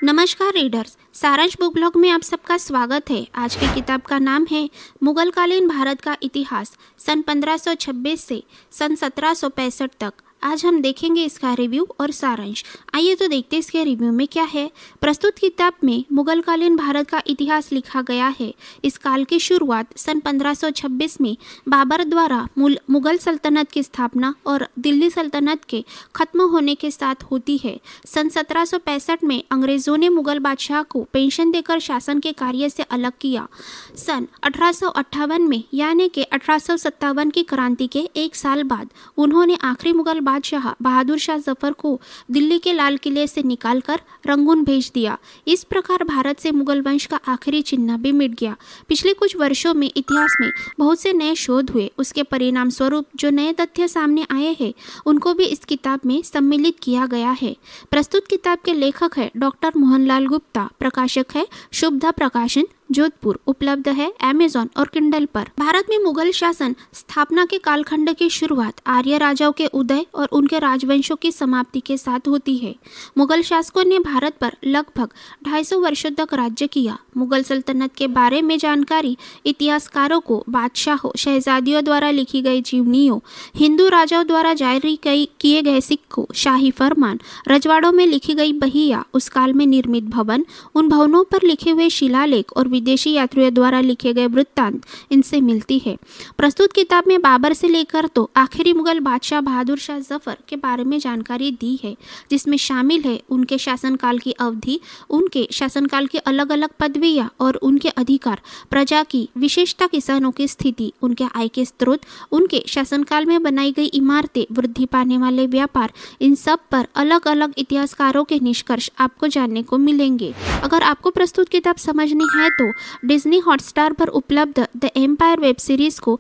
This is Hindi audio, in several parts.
नमस्कार रीडर्स, सारांश बुक ब्लॉग में आप सबका स्वागत है। आज की किताब का नाम है मुगलकालीन भारत का इतिहास सन 1526 से सन 1765 तक। आज हम देखेंगे इसका रिव्यू और सारांश। आइए तो देखते हैं इसके रिव्यू में क्या है। प्रस्तुत किताब में मुगलकालीन भारत का इतिहास लिखा गया है। इस काल की शुरुआत सन 1526 में बाबर द्वारा मुगल सल्तनत की स्थापना और दिल्ली सल्तनत के खत्म होने के साथ होती है। सन 1765 में अंग्रेजों ने मुगल बादशाह को पेंशन देकर शासन के कार्य से अलग किया। सन 1858 में यानी कि 1857 की क्रांति के एक साल बाद उन्होंने आखिरी मुगल बादशाह बहादुर शाह जफर को दिल्ली के लाल किले से निकालकर रंगून भेज दिया। इस प्रकार भारत से मुगल वंश का आखिरी चिन्ह भी मिट गया। पिछले कुछ वर्षों में इतिहास में बहुत से नए शोध हुए। उसके परिणाम स्वरूप जो नए तथ्य सामने आए हैं उनको भी इस किताब में सम्मिलित किया गया है। प्रस्तुत किताब के लेखक है डॉक्टर मोहनलाल गुप्ता, प्रकाशक है शुभदा प्रकाशन, जोधपुर। उपलब्ध है अमेज़न और किंडल पर। भारत में मुगल शासन स्थापना के कालखंड की शुरुआत आर्य राजाओं के उदय और उनके राजवंशों की समाप्ति के साथ होती है। मुगल शासकों ने भारत पर लगभग 250 वर्षों तक राज्य किया। मुगल सल्तनत के बारे में जानकारी इतिहासकारों को बादशाहों, शहजादियों द्वारा लिखी गई जीवनियों, हिंदू राजाओं द्वारा जारी किए गए सिक्कों, शाही फरमान, रजवाड़ों में लिखी गई बहिया, उस काल में निर्मित भवन, उन भवनों पर लिखे हुए शिलालेख और विदेशी यात्रियों द्वारा लिखे गए वृत्तांत इनसे मिलती है। प्रस्तुत किताब में बाबर से लेकर तो आखिरी मुगल बादशाह बहादुर शाह जफर के बारे में जानकारी दी है, जिसमें शामिल है उनके शासनकाल की अवधि, उनके शासनकाल की अलग अलग पदवियां और उनके अधिकार, प्रजा की विशेषता, किसानों की स्थिति, उनके आय के स्रोत, उनके शासनकाल में बनाई गई इमारतें, वृद्धि पाने वाले व्यापार। इन सब पर अलग अलग इतिहासकारों के निष्कर्ष आपको जानने को मिलेंगे। अगर आपको प्रस्तुत किताब समझनी है तो डिज्नी हॉटस्टार पर उपलब्ध द एम्पायर वेब सीरीज को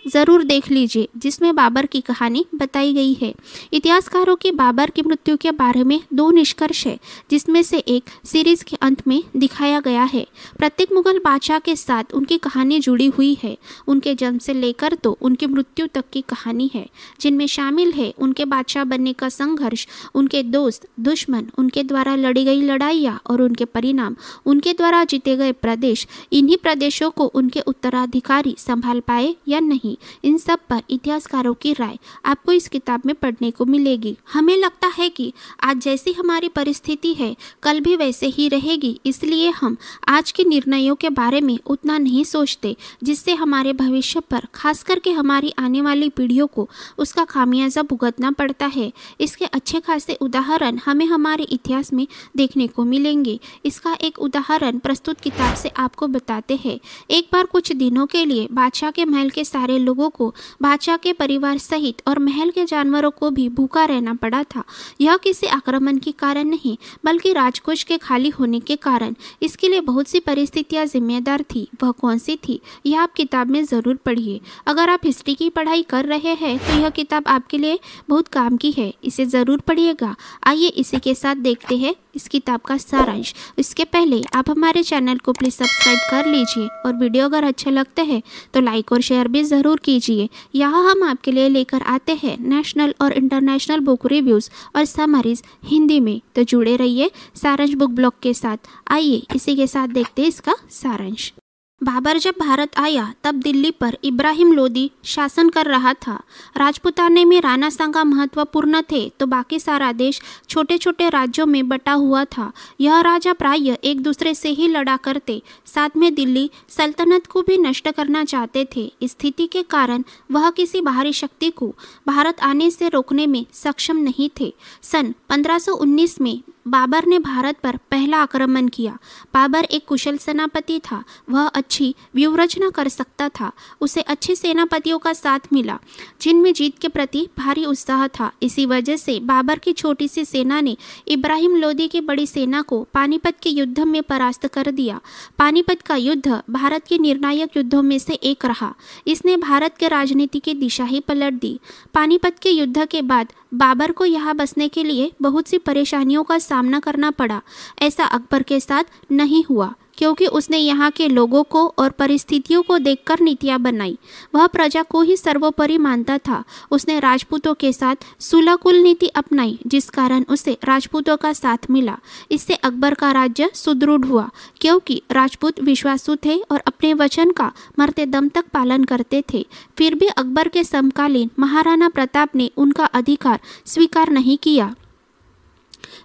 ज़रूर देख लीजिए, जिसमें बाबर की कहानी बताई गई है। इतिहासकारों की बाबर की मृत्यु के बारे में 2 निष्कर्ष है, जिसमें से एक सीरीज के अंत में दिखाया गया है। प्रत्येक मुगल बादशाह के साथ उनकी कहानी जुड़ी हुई है। उनके जन्म से लेकर तो उनकी मृत्यु तक की कहानी है, जिनमें शामिल है उनके बादशाह बनने का संघर्ष, उनके दोस्त, दुश्मन, उनके द्वारा लड़ी गई लड़ाइयाँ और उनके परिणाम, उनके द्वारा जीते गए प्रदेश, इन्हीं प्रदेशों को उनके उत्तराधिकारी संभाल पाए या नहीं। इन सब पर इतिहासकारों की राय आपको इस किताब में पढ़ने को मिलेगी। हमें लगता है कि आज जैसी हमारी परिस्थिति है कल भी वैसे ही रहेगी, इसलिए हम आज के निर्णयों के बारे में उतना नहीं सोचते, जिससे हमारे भविष्य पर, खास करके हमारी आने वाली पीढ़ियों को उसका खामियाजा भुगतना पड़ता है। इसके अच्छे खासे उदाहरण हमें हमारे इतिहास में देखने को मिलेंगे। इसका एक उदाहरण प्रस्तुत किताब से आपको बताते हैं। एक बार कुछ दिनों के लिए बादशाह के महल के सारे लोगों को, बादशाह के परिवार सहित और महल के जानवरों को भी भूखा रहना पड़ा था। यह किसी आक्रमण के कारण नहीं, बल्कि राजकोष के खाली होने के कारण। इसके लिए बहुत सी परिस्थितियां जिम्मेदार थी। वह कौन सी थी, यह आप किताब में ज़रूर पढ़िए। अगर आप हिस्ट्री की पढ़ाई कर रहे हैं तो यह किताब आपके लिए बहुत काम की है, इसे ज़रूर पढ़िएगा। आइए इसी के साथ देखते हैं इस किताब का सारांश। इसके पहले आप हमारे चैनल को प्लीज़ सब्सक्राइब कर लीजिए और वीडियो अगर अच्छा लगता है तो लाइक और शेयर भी ज़रूर कीजिए। यहाँ हम आपके लिए लेकर आते हैं नेशनल और इंटरनेशनल बुक रिव्यूज़ और समरीज हिंदी में। तो जुड़े रहिए सारांश बुक ब्लॉग के साथ। आइए इसी के साथ देखते हैं इसका सारांश। बाबर जब भारत आया तब दिल्ली पर इब्राहिम लोदी शासन कर रहा था। राजपुताने में राणा सांगा महत्वपूर्ण थे तो बाकी सारा देश छोटे छोटे राज्यों में बटा हुआ था। यह राजा प्रायः एक दूसरे से ही लड़ा करते, साथ में दिल्ली सल्तनत को भी नष्ट करना चाहते थे। इस स्थिति के कारण वह किसी बाहरी शक्ति को भारत आने से रोकने में सक्षम नहीं थे। सन 1519 में बाबर ने भारत पर पहला आक्रमण किया। बाबर एक कुशल सेनापति था। वह अच्छी व्यूहरचना कर सकता था। उसे अच्छे सेनापतियों का साथ मिला जिनमें जीत के प्रति भारी उत्साह था। इसी वजह से बाबर की छोटी सी सेना ने इब्राहिम लोदी की बड़ी सेना को पानीपत के युद्ध में परास्त कर दिया। पानीपत का युद्ध भारत के निर्णायक युद्धों में से एक रहा। इसने भारत के राजनीति की दिशा ही पलट दी। पानीपत के युद्ध के बाद बाबर को यहाँ बसने के लिए बहुत सी परेशानियों का सामना करना पड़ा। ऐसा अकबर के साथ नहीं हुआ, क्योंकि उसने यहाँ के लोगों को और परिस्थितियों को देखकर नीतियाँ बनाई। वह प्रजा को ही सर्वोपरि मानता था। उसने राजपूतों के साथ सुलह कुल नीति अपनाई, जिस कारण उसे राजपूतों का साथ मिला। इससे अकबर का राज्य सुदृढ़ हुआ, क्योंकि राजपूत विश्वासु थे और अपने वचन का मरते दम तक पालन करते थे। फिर भी अकबर के समकालीन महाराणा प्रताप ने उनका अधिकार स्वीकार नहीं किया।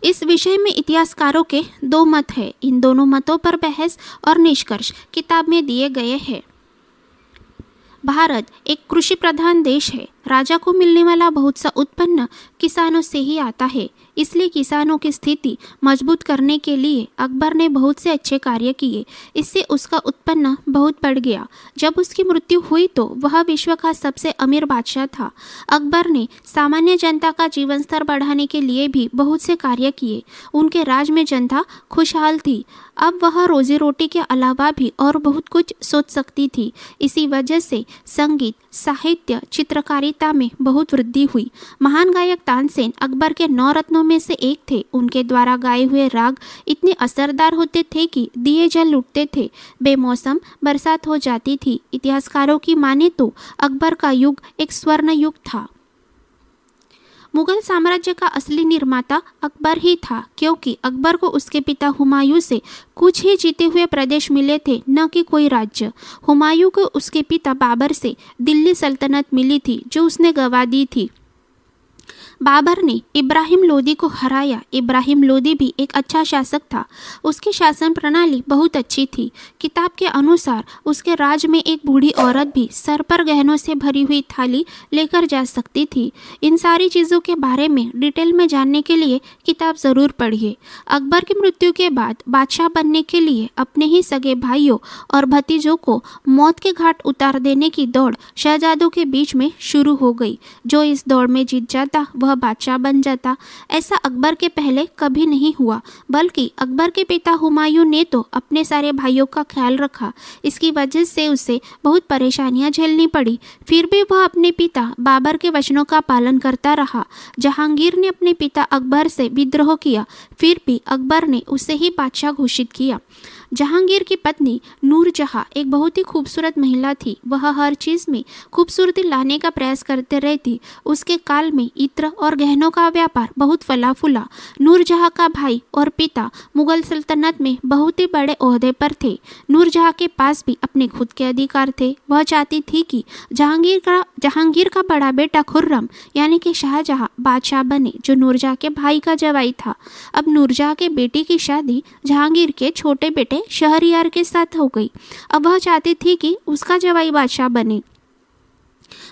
इस विषय में इतिहासकारों के दो मत हैं। इन दोनों मतों पर बहस और निष्कर्ष किताब में दिए गए हैं। भारत एक कृषि प्रधान देश है। राजा को मिलने वाला बहुत सा उत्पन्न किसानों से ही आता है। इसलिए किसानों की स्थिति मजबूत करने के लिए अकबर ने बहुत से अच्छे कार्य किए। इससे उसका उत्पन्न बहुत बढ़ गया। जब उसकी मृत्यु हुई तो वह विश्व का सबसे अमीर बादशाह था। अकबर ने सामान्य जनता का जीवन स्तर बढ़ाने के लिए भी बहुत से कार्य किए। उनके राज में जनता खुशहाल थी। अब वह रोजी रोटी के अलावा भी और बहुत कुछ सोच सकती थी। इसी वजह से संगीत, साहित्य, चित्रकारिता में बहुत वृद्धि हुई। महान गायक तानसेन अकबर के 9 रत्नों में से एक थे। उनके द्वारा गाए हुए राग इतने असरदार होते थे कि दिए जल लुटते थे। बेमौसम बरसात हो जाती थी। इतिहासकारों की माने तो अकबर का युग एक स्वर्ण युग था। मुगल साम्राज्य का असली निर्माता अकबर ही था, क्योंकि अकबर को उसके पिता हुमायूं से कुछ ही जीते हुए प्रदेश मिले थे, न कि कोई राज्य। हुमायूं को उसके पिता बाबर से दिल्ली सल्तनत मिली थी, जो उसने गंवा दी थी। बाबर ने इब्राहिम लोदी को हराया। इब्राहिम लोदी भी एक अच्छा शासक था। उसकी शासन प्रणाली बहुत अच्छी थी। किताब के अनुसार उसके राज में एक बूढ़ी औरत भी सर पर गहनों से भरी हुई थाली लेकर जा सकती थी। इन सारी चीज़ों के बारे में डिटेल में जानने के लिए किताब ज़रूर पढ़िए। अकबर की मृत्यु के बाद बादशाह बनने के लिए अपने ही सगे भाइयों और भतीजों को मौत के घाट उतार देने की दौड़ शहजादों के बीच में शुरू हो गई। जो इस दौड़ में जीत जाता वह बादशाह बन जाता। ऐसा अकबर के पहले कभी नहीं हुआ, बल्कि अकबर के पिता हुमायूं ने तो अपने सारे भाइयों का ख्याल रखा। इसकी वजह से उसे बहुत परेशानियां झेलनी पड़ी। फिर भी वह अपने पिता बाबर के वचनों का पालन करता रहा। जहांगीर ने अपने पिता अकबर से विद्रोह किया, फिर भी अकबर ने उसे ही बादशाह घोषित किया। जहांगीर की पत्नी नूरजहां एक बहुत ही खूबसूरत महिला थी। वह हर चीज़ में खूबसूरती लाने का प्रयास करते रहती। उसके काल में इत्र और गहनों का व्यापार बहुत फला फूला। नूरजहां का भाई और पिता मुगल सल्तनत में बहुत ही बड़े ओहदे पर थे। नूरजहां के पास भी अपने खुद के अधिकार थे। वह चाहती थी कि जहांगीर का बड़ा बेटा खुर्रम यानी कि शाहजहां बादशाह बने, जो नूरजहां के भाई का जवाई था। अब नूरजहां के बेटी की शादी जहांगीर के छोटे बेटे शहरयार के साथ हो गई। अब वह चाहती थी कि उसका जवाई बादशाह बने।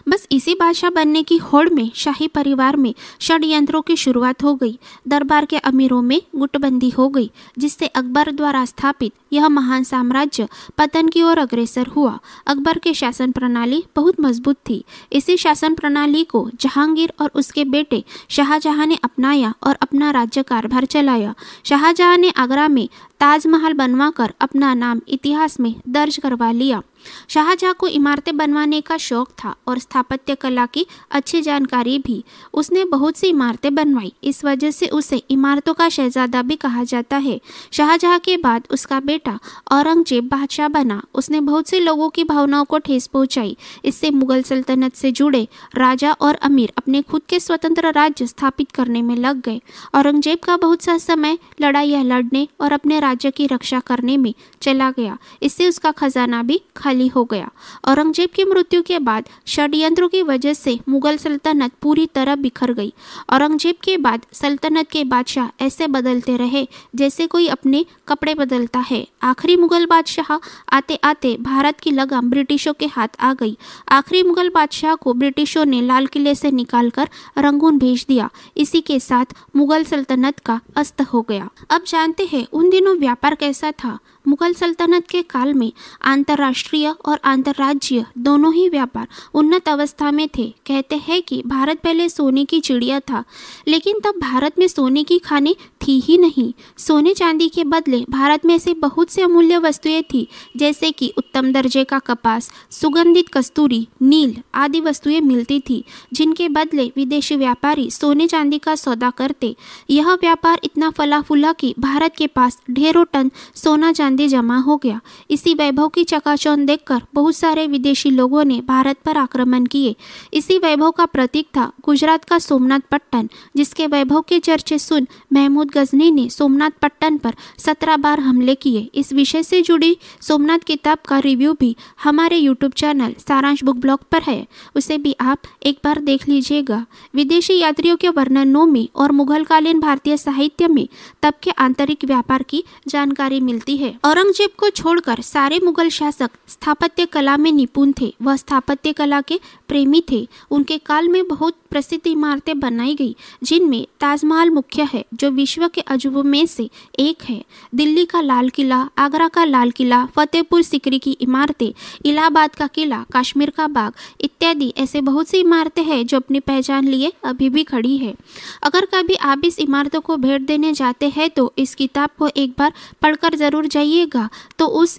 बस इसी बादशाह बनने की होड़ में शाही परिवार में षड्यंत्रों की शुरुआत हो गई। दरबार के अमीरों में गुटबंदी हो गई, जिससे अकबर द्वारा स्थापित यह महान साम्राज्य पतन की ओर अग्रसर हुआ। अकबर की शासन प्रणाली बहुत मजबूत थी। इसी शासन प्रणाली को जहांगीर और उसके बेटे शाहजहां ने अपनाया और अपना राज्य कारभार चलाया। शाहजहां ने आगरा में ताजमहल बनवाकर अपना नाम इतिहास में दर्ज करवा लिया। शाहजहां को इमारतें बनवाने का शौक था और स्थापत्य कला की अच्छी जानकारी भी। उसने बहुत सी इमारतें बनवाई। इस वजह से उसे इमारतों का शहजादा भी कहा जाता है। शाहजहां के बाद उसका बेटा औरंगजेब बादशाह बना। उसने बहुत से लोगों की भावनाओं को ठेस पहुंचाई। इससे मुगल सल्तनत से जुड़े राजा और अमीर अपने खुद के स्वतंत्र राज्य स्थापित करने में लग गए। औरंगजेब का बहुत सा समय लड़ाइयाँ लड़ने और अपने राज्य की रक्षा करने में चला गया। इससे उसका खजाना भी खाली हो गया। औरंगजेब की मृत्यु के बाद षड्यंत्रों की वजह से मुगल सल्तनत पूरी तरह बिखर गई। औरंगजेब के बाद सल्तनत के बादशाह ऐसे बदलते रहे जैसे कोई अपने कपड़े बदलता है। आखिरी मुगल बादशाह आते आते भारत की लगाम ब्रिटिशों के हाथ आ गई। आखिरी मुगल बादशाह को ब्रिटिशों ने लाल किले से निकालकर रंगून भेज दिया। इसी के साथ मुगल सल्तनत का अस्त हो गया। अब जानते हैं उन दिनों व्यापार कैसा था। मुगल सल्तनत के काल में अंतर्राष्ट्रीय और अंतर्राज्यीय दोनों ही व्यापार उन्नत अवस्था में थे। कहते हैं कि भारत पहले सोने की चिड़िया था, लेकिन तब भारत में सोने की खानें थी ही नहीं। सोने चांदी के बदले भारत में ऐसे बहुत से अमूल्य वस्तुएं थी, जैसे कि उत्तम दर्जे का कपास, सुगंधित कस्तूरी, नील आदि वस्तुएं मिलती थी, जिनके बदले विदेशी व्यापारी सोने चांदी का सौदा करते। यह व्यापार इतना फला फूला कि भारत के पास ढेरों टन सोना चांदी जमा हो गया। इसी वैभव की चकाचौंध देखकर बहुत सारे विदेशी लोगों ने भारत पर आक्रमण किए। इसी वैभव का प्रतीक था गुजरात का सोमनाथ पट्टन, जिसके वैभव के चर्चे सुन महमूद गजनी ने सोमनाथ पट्टन पर 17 बार हमले किए। इस विषय से जुड़ी सोमनाथ किताब का रिव्यू भी हमारे यूट्यूब चैनल सारांश बुक ब्लॉग पर है, उसे भी आप एक बार देख लीजिएगा। विदेशी यात्रियों के वर्णनों में और मुगल कालीन भारतीय साहित्य में तब के आंतरिक व्यापार की जानकारी मिलती है। औरंगजेब को छोड़कर सारे मुगल शासक स्थापत्य कला में निपुण थे। वह स्थापत्य कला के प्रेमी थे। उनके काल में बहुत प्रसिद्ध इमारतें बनाई गई, जिनमें ताजमहल मुख्य है, जो विश्व के अजूबों में से एक है। दिल्ली का लाल किला, आगरा का लाल किला, फतेहपुर सिकरी की इमारतें, इलाहाबाद का किला, कश्मीर का बाग इत्यादि ऐसे बहुत सी इमारतें हैं जो अपनी पहचान लिए अभी भी खड़ी है। अगर कभी आप इस इमारतों को भेंट देने जाते हैं तो इस किताब को एक बार पढ़कर जरूर जाइएगा। तो उस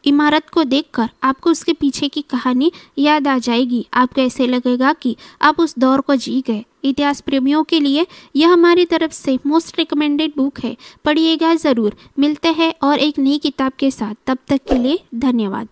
इमारत को देखकर आपको उसके पीछे की कहानी याद आ जाएगी। आपको ऐसे लगेगा कि आप उस दौर को जी गए। इतिहास प्रेमियों के लिए यह हमारी तरफ से मोस्ट रिकमेंडेड बुक है, पढ़िएगा ज़रूर। मिलते हैं और एक नई किताब के साथ, तब तक के लिए धन्यवाद।